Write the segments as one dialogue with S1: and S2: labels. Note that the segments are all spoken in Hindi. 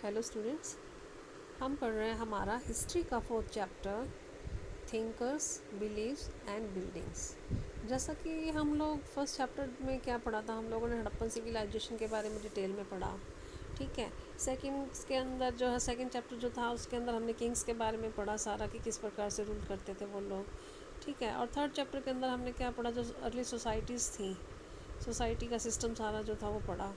S1: हेलो स्टूडेंट्स, हम पढ़ रहे हैं हमारा हिस्ट्री का 4th chapter thinkers, beliefs and buildings. जैसा कि हम लोग फर्स्ट चैप्टर में क्या पढ़ा था, हम लोगों ने हड़प्पन सिविलाइजेशन के बारे में डिटेल में पढ़ा। ठीक है, सेकंड के अंदर जो है सेकंड चैप्टर जो था उसके अंदर हमने किंग्स के बारे में पढ़ा सारा कि किस प्रकार से रूल करते थे वो लोग। ठीक है, और थर्ड चैप्टर के अंदर हमने क्या पढ़ा, जो अर्ली सोसाइटीज़ थी, सोसाइटी का सिस्टम सारा जो था वो पढ़ा।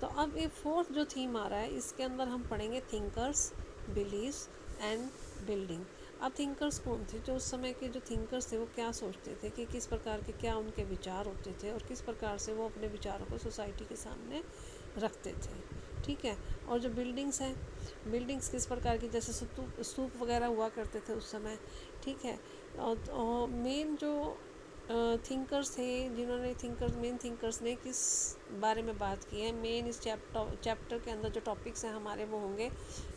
S1: तो अब ये फोर्थ जो थीम आ रहा है इसके अंदर हम पढ़ेंगे थिंकर्स, बिलीव्स एंड बिल्डिंग। अब थिंकर्स कौन थे, जो उस समय के जो थिंकर्स थे वो क्या सोचते थे, कि किस प्रकार के क्या उनके विचार होते थे और किस प्रकार से वो अपने विचारों को सोसाइटी के सामने रखते थे। ठीक है, और जो बिल्डिंग्स हैं, बिल्डिंग्स किस प्रकार की, जैसे स्तूप वगैरह हुआ करते थे उस समय। ठीक है, और मेन जो थिंकर्स थे, जिन्होंने मेन थिंकर्स ने किस बारे में बात की है, मेन इस चैप्टर के अंदर जो टॉपिक्स हैं हमारे वो होंगे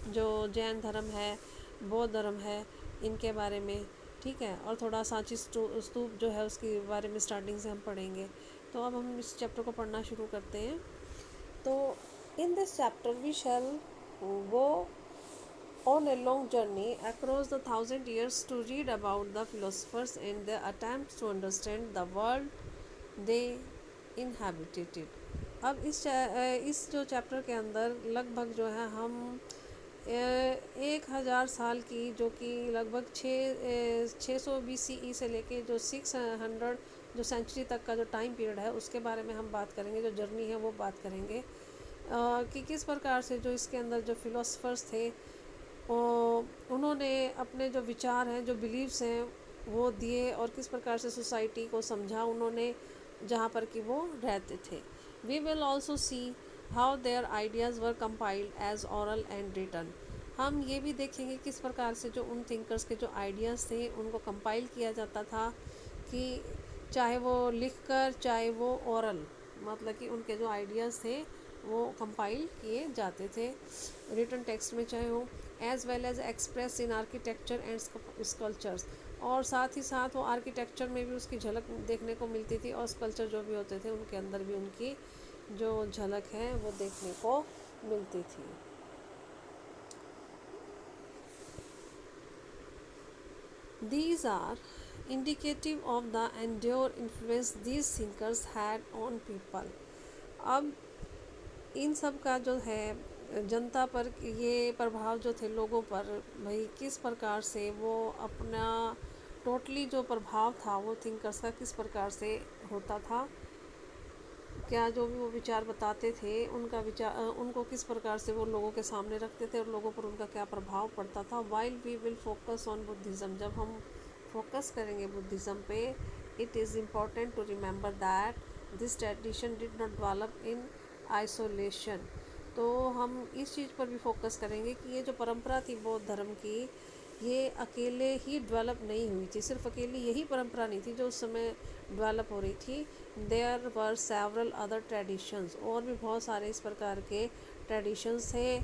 S1: जो जैन धर्म है, बौद्ध धर्म है, इनके बारे में। ठीक है, और थोड़ा सांची स्तूप जो है उसके बारे में स्टार्टिंग से हम पढ़ेंगे। तो अब हम इस चैप्टर को पढ़ना शुरू करते हैं। तो in this chapter we shall go on a long journey across the 1,000 years to read about the philosophers and their attempts to understand the world they inhabited. अब इस जो चैप्टर के अंदर लगभग जो है हम 1,000 साल की, जो कि लगभग 600 BCE से लेके जो 600 जो सेंचुरी तक का जो टाइम पीरियड है उसके बारे में हम बात करेंगे, जो जर्नी है वो बात करेंगे। कि किस प्रकार से जो इसके अंदर जो फिलोसफर्स थे उन्होंने अपने जो विचार हैं, जो बिलीव्स हैं वो दिए, और किस प्रकार से सोसाइटी को समझा उन्होंने जहाँ पर कि वो रहते थे। We will also see how their ideas were compiled as oral and written. हम ये भी देखेंगे किस प्रकार से जो उन थिंकर्स के जो आइडियाज़ थे उनको कंपाइल किया जाता था, कि चाहे वो लिख कर चाहे वो ओरल, मतलब कि उनके जो आइडियाज़ थे वो कंपाइल किए जाते थे रिटन टेक्स्ट में, चाहे हो as well as express in architecture and sculptures. और साथ ही साथ वो आर्किटेक्चर में भी उसकी झलक देखने को मिलती थी, और स्कल्पचर जो भी होते थे उनके अंदर भी उनकी जो झलक है वो देखने को मिलती थी। These are indicative of the enduring influence these thinkers had on people. अब इन सब का जो है जनता पर ये प्रभाव जो थे लोगों पर, भाई किस प्रकार से वो अपना टोटली जो प्रभाव था वो थिंकर्स का किस प्रकार से होता था, क्या जो भी वो विचार बताते थे उनका विचार उनको किस प्रकार से वो लोगों के सामने रखते थे और लोगों पर उनका क्या प्रभाव पड़ता था। While we will focus on Buddhism, जब हम फोकस करेंगे बुद्धिज़्म पे, it is important to remember that this tradition did not develop in isolation. तो हम इस चीज़ पर भी फोकस करेंगे कि ये जो परंपरा थी बौद्ध धर्म की, ये अकेले ही डेवलप नहीं हुई थी, सिर्फ अकेली यही परंपरा नहीं थी जो उस समय डेवलप हो रही थी। There were several other traditions, और भी बहुत सारे इस प्रकार के ट्रेडिशंस थे।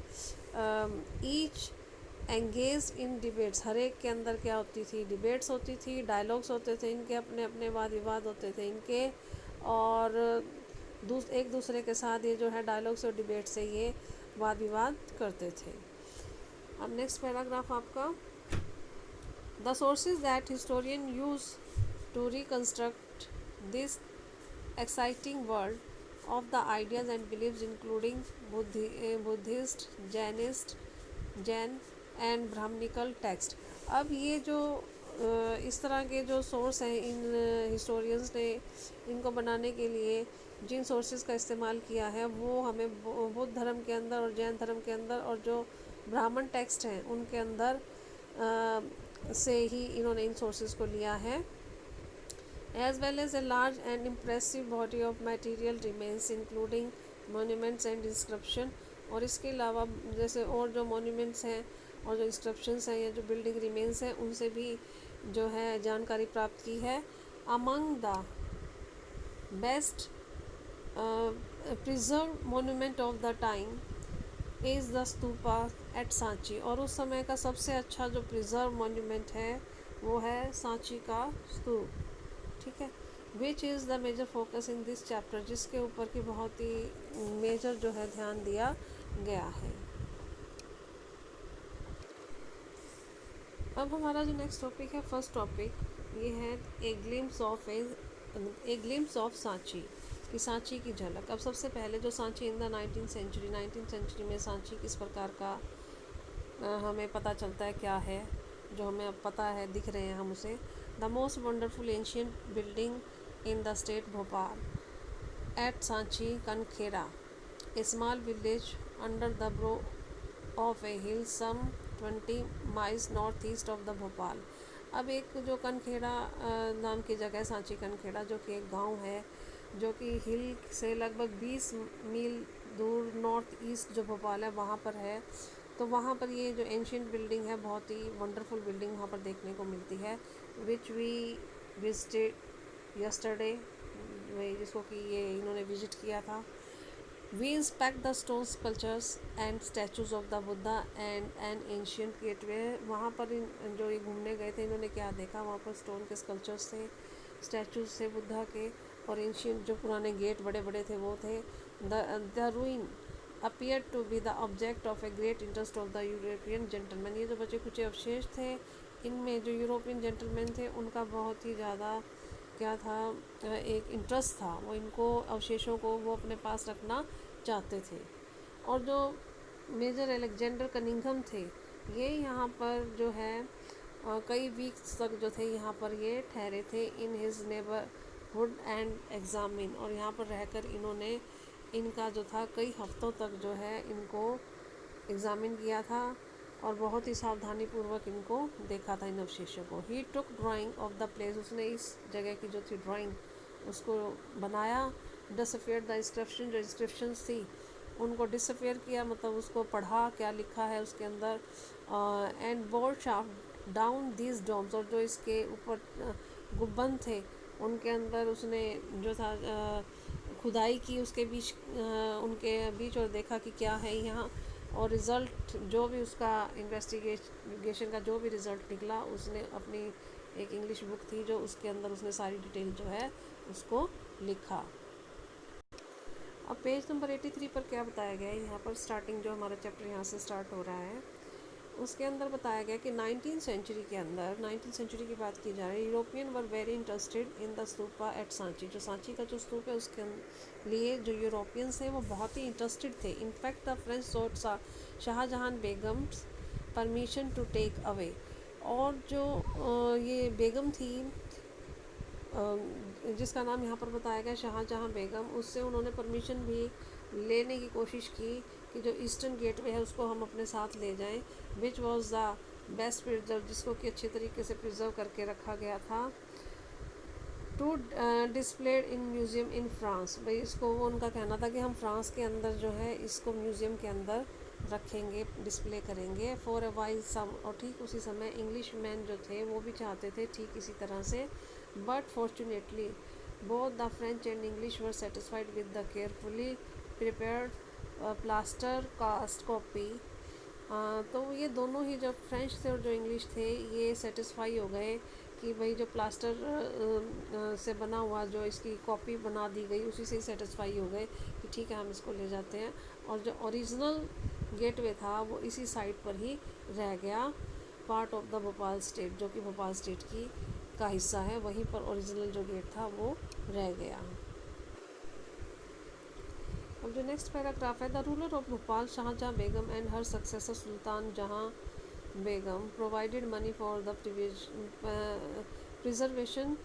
S1: ईच एंगेज इन डिबेट्स, हर एक के अंदर क्या होती थी, डिबेट्स होती थी, डायलॉग्स होते थे इनके, अपने अपने वाद विवाद होते थे इनके, और एक दूसरे के साथ ये जो है डायलॉग्स और डिबेट से ये वाद विवाद करते थे। अब नेक्स्ट पैराग्राफ आपका, the sources that historian use to reconstruct this exciting world of the ideas and beliefs including Buddhist, Jain and Brahminical text। अब ये जो इस तरह के जो सोर्स हैं इन हिस्टोरियंस ने इनको बनाने के लिए जिन सोर्सेज का इस्तेमाल किया है वो हमें बौद्ध धर्म के अंदर और जैन धर्म के अंदर और जो ब्राह्मण टेक्स्ट हैं उनके अंदर से ही इन्होंने इन सोर्सेज को लिया है। As well as a large and impressive body of material remains including monuments and inscription। और इसके अलावा जैसे और जो monuments हैं और जो inscriptions हैं या जो building remains हैं उनसे भी जो है जानकारी प्राप्त की है। Among the best preserved monument of the time is the stupa at Sanchi. और उस समय का सबसे अच्छा जो preserved monument है वो है सांची का स्तूप। ठीक है, which is the major focus in this chapter, जिसके ऊपर की बहुत ही मेजर जो है ध्यान दिया गया है। अब हमारा जो नेक्स्ट टॉपिक है, फर्स्ट टॉपिक, ये है ए ग्लिम्स ऑफ सांची, कि सांची की झलक। अब सबसे पहले जो Sanchi in the 19th century में सांची किस प्रकार का हमें पता चलता है क्या है, जो हमें अब पता है, दिख रहे हैं हम उसे। The most wonderful ancient building in the state Bhopal at Sanchi Kanakheda, a small village under the brow of a hill some 20 miles north east of the Bhopal. अब एक जो कनखेड़ा नाम की जगह है, सांची कनखेड़ा, जो कि एक गांव है, जो कि हिल से लगभग 20 मील दूर नॉर्थ ईस्ट जो भोपाल है वहाँ पर है। तो वहाँ पर ये जो एंशियंट बिल्डिंग है, बहुत ही वंडरफुल बिल्डिंग वहाँ पर देखने को मिलती है, विच वी विजिटेड यस्टरडे, जिसको कि ये इन्होंने विजिट किया था। We inspect the stone sculptures and statues of the Buddha and an ancient gateway। वहाँ पर जो ये घूमने गए थे, इन्होंने क्या देखा, वहाँ पर स्टोन के स्कल्पचर्स थे, स्टैचूज थे बुद्धा के, और एंशियंट जो पुराने गेट बड़े बड़े थे वो थे। The ruin appear to be the object of a great interest of the European gentleman. ये जो बचे कुछ अवशेष थे, इनमें जो यूरोपियन जेंटलमैन थे उनका बहुत ही ज़्यादा क्या था, एक इंटरेस्ट था, वो इनको अवशेषों को वो अपने पास रखना चाहते थे। और जो मेजर अलेक्जेंडर कनिंघम थे, ये यहाँ पर जो है कई वीक्स तक जो थे यहाँ पर ये ठहरे थे in his neighbourhood and examine, और यहाँ पर रहकर इन्होंने इनका जो था कई हफ्तों तक जो है इनको एग्ज़ामिन किया था, और बहुत ही सावधानी पूर्वक इनको देखा था, इन अवशेषों को। ही टुक ड्राइंग ऑफ द प्लेस, उसने इस जगह की जो थी ड्राइंग उसको बनाया। डिसअफियर द इंस्क्रिप्शन, जो इंस्क्रिप्शंस थी उनको डिसअफियर किया, मतलब उसको पढ़ा क्या लिखा है उसके अंदर। And bored shaft down these domes, और जो इसके ऊपर गुब्बन थे उनके अंदर उसने जो था खुदाई की उसके बीच, उनके बीच, और देखा कि क्या है यहाँ। और रिज़ल्ट जो भी उसका इन्वेस्टिगेशन का जो भी रिज़ल्ट निकला, उसने अपनी एक इंग्लिश बुक थी जो उसके अंदर उसने सारी डिटेल जो है उसको लिखा। अब पेज नंबर 83 पर क्या बताया गया है, यहाँ पर स्टार्टिंग जो हमारा चैप्टर यहाँ से स्टार्ट हो रहा है, उसके अंदर बताया गया कि 19th सेंचुरी के अंदर, 19th सेंचुरी की बात की जा रही है, European were very interested in the stupa at Sanchi. जो सांची का जो स्तूप है उसके लिए जो यूरोपियंस हैं वो बहुत ही इंटरेस्टेड थे। In fact the French sought Shahjahan Begum's permission to take away, और जो ये बेगम थी जिसका नाम यहाँ पर बताया गया शाहजहां बेगम, उससे उन्होंने परमिशन भी लेने की कोशिश की कि जो ईस्टर्न गेटवे है उसको हम अपने साथ ले जाएं, which was the best preserve, जिसको कि अच्छे तरीके से प्रिजर्व करके रखा गया था, to displayed in museum in France. भाई इसको, वो उनका कहना था कि हम फ्रांस के अंदर जो है इसको म्यूज़ियम के अंदर रखेंगे, डिस्प्ले करेंगे। फॉर अ वाइल सम, और ठीक उसी समय इंग्लिश मैन जो थे वो भी चाहते थे ठीक इसी तरह से, but fortunately both the French and English were satisfied with the carefully prepared plaster cast copy. तो ये दोनों ही, जो फ्रेंच थे और जो इंग्लिश थे, ये सेटिस्फाई हो गए कि भाई जो प्लास्टर से बना हुआ जो इसकी कॉपी बना दी गई उसी से ही सेटिस्फाई हो गए कि ठीक है हम इसको ले जाते हैं। और जो ओरिजिनल गेटवे था वो इसी साइट पर ही रह गया, part of the Bhopal state, जो कि भोपाल स्टेट की का हिस्सा है, वहीं पर ओरिजिनल जो गेट था वो रह गया। अब जो नेक्स्ट पैराग्राफ है, the ruler of Bhopal Shahjahan Begum and her successor Sultan Jahan Begum provided money for the preservation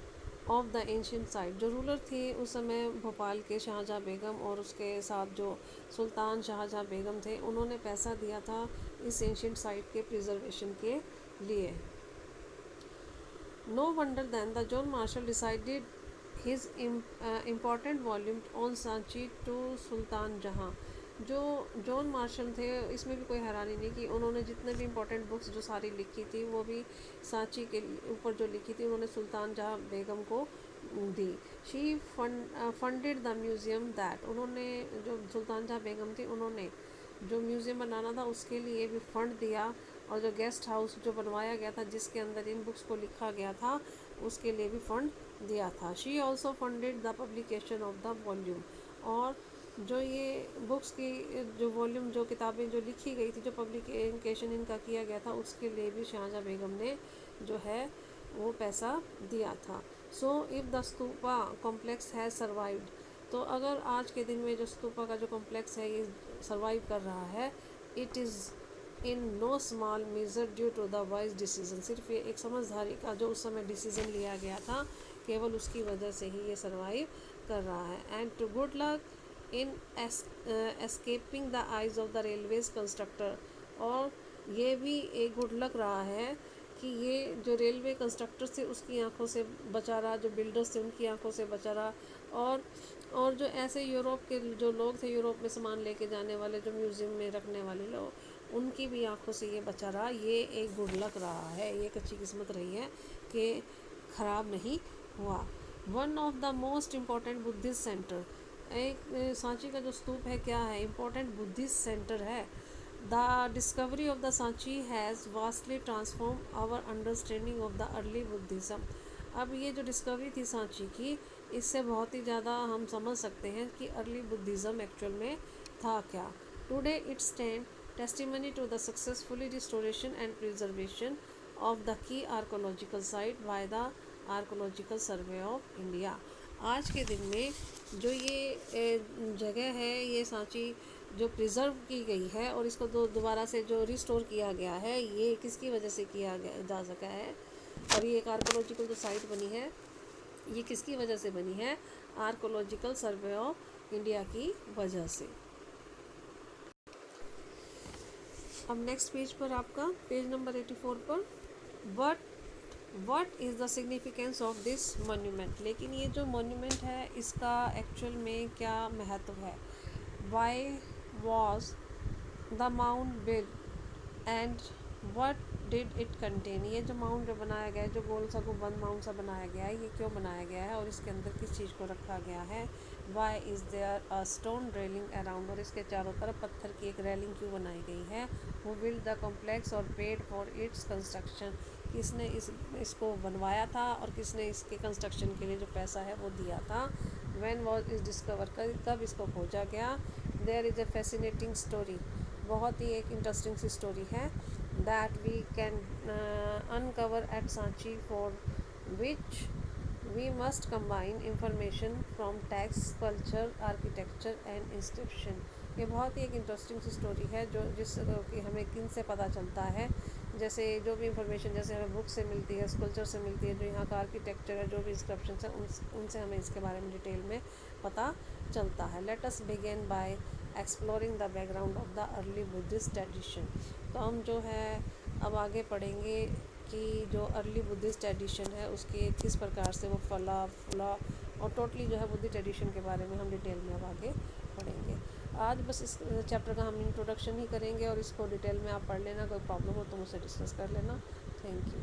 S1: of the ancient site. जो रूलर थी उस समय भोपाल के, शाहजहां बेगम, और उसके साथ जो सुल्तान शाहजहां बेगम थे, उन्होंने पैसा दिया था इस एंशियंट साइट के प्रिजर्वेशन के लिए। No wonder then the John Marshall decided his important volume on Sanchi to Sultan Jahan. जो जॉन मार्शल थे, इसमें भी कोई हैरानी नहीं कि उन्होंने जितने भी इम्पोर्टेंट बुक्स जो सारी लिखी थी वो भी सांची के ऊपर जो लिखी थी उन्होंने सुल्तान जहां बेगम को दी। She funded the museum that, उन्होंने, जो सुल्तान जहां बेगम थी, उन्होंने जो म्यूज़ियम बनाना था उसके लिए भी फंड दिया, और जो गेस्ट हाउस जो बनवाया गया था जिसके अंदर इन बुक्स को लिखा गया था उसके लिए भी फंड दिया था। She also funded the publication of the volume, और जो ये बुक्स की जो वॉल्यूम जो किताबें जो लिखी गई थी, जो पब्लिकेशन इनका किया गया था, उसके लिए भी शाहजहाँ बेगम ने जो है वो पैसा दिया था। So if the stupa complex has survived, तो अगर आज के दिन में जो स्तूपा का जो कॉम्प्लेक्स है ये सर्वाइव कर रहा है, it is in no small measure due to the wise decision, सिर्फ ये एक समझदारी का जो उस समय डिसीजन लिया गया था, केवल उसकी वजह से ही ये सर्वाइव कर रहा है। And to good luck in escaping the eyes of the railways constructor, और ये भी एक गुड लक रहा है कि ये जो रेलवे कंस्ट्रक्टर थे उसकी आंखों से बचा रहा, जो बिल्डर्स थे उनकी आंखों से बचा रहा, और जो ऐसे यूरोप के जो लोग थे, यूरोप में सामान लेके जाने वाले, जो म्यूज़ियम में रखने वाले लोग, उनकी भी आंखों से ये बचा रहा। ये एक गुड लक रहा है, ये एक अच्छी किस्मत रही है कि ख़राब नहीं हुआ। One of the most important Buddhist centre, एक सांची का जो स्तूप है क्या है, इम्पोर्टेंट बुद्धिस्ट सेंटर है। The discovery of the Sanchi has vastly transform our understanding of the early Buddhism. अब ये जो डिस्कवरी थी सांची की, इससे बहुत ही ज़्यादा हम समझ सकते हैं कि अर्ली बुद्धिज़्म एक्चुअल में था क्या। Today it stand testimony to the successfully restoration and preservation of the key archaeological site by the Archaeological Survey of India. आज के दिन में जो ये जगह है, ये सांची जो प्रिजर्व की गई है और इसको दोबारा से जो रिस्टोर किया गया है, ये किसकी वजह से किया गया जा सका है, और ये एक आर्कोलॉजिकल जो साइट बनी है, ये किसकी वजह से बनी है, आर्कोलॉजिकल सर्वे ऑफ इंडिया की वजह से। अब नेक्स्ट पेज पर आपका पेज नंबर 84 पर, what is the significance of this monument, लेकिन ये जो मोन्यूमेंट है इसका एक्चुअल में क्या महत्व है। Why was the mount build and what did it contain, ये जो माउंट जो बनाया गया है, जो गोल सा गुंबद माउंट सा बनाया गया है, ये क्यों बनाया गया है और इसके अंदर किस चीज़ को रखा गया है। Why is there a stone railing around, और इसके चारों तरफ पत्थर की एक रेलिंग क्यों बनाई गई है। हु बिल्ड द कॉम्प्लेक्स और पेड फॉर इट्स कंस्ट्रक्शन, किसने इसको बनवाया था और किसने इसके कंस्ट्रक्शन के लिए जो पैसा है वो दिया था। व्हेन वॉज इज डिस्कवर, कब इसको खोजा गया। There is a fascinating story, बहुत ही एक इंटरेस्टिंग सी स्टोरी है, that we can uncover at Sanchi, for which we must combine information from text, culture, architecture and inscription. ये बहुत ही एक इंटरेस्टिंग सी स्टोरी है, जो जिस कि हमें किन से पता चलता है, जैसे जो भी इंफॉर्मेशन जैसे हमें बुक से मिलती है, स्कल्पचर से मिलती है, जो यहाँ का आर्किटेक्चर है, जो भी इंस्क्रिप्शन है, उनसे हमें इसके बारे में डिटेल में पता चलता है। Let us begin by exploring the background of the early Buddhist tradition. तो हम जो है अब आगे पढ़ेंगे कि जो अर्ली बुद्धिस्ट ट्रेडिशन है उसके किस प्रकार से वो फला और टोटली जो है बुद्धिस्ट ट्रेडिशन के बारे में हम डिटेल में अब आगे पढ़ेंगे। आज बस इस चैप्टर का हम इंट्रोडक्शन ही करेंगे और इसको डिटेल में आप पढ़ लेना, कोई प्रॉब्लम हो तो मुझसे डिस्कस कर लेना। Thank you.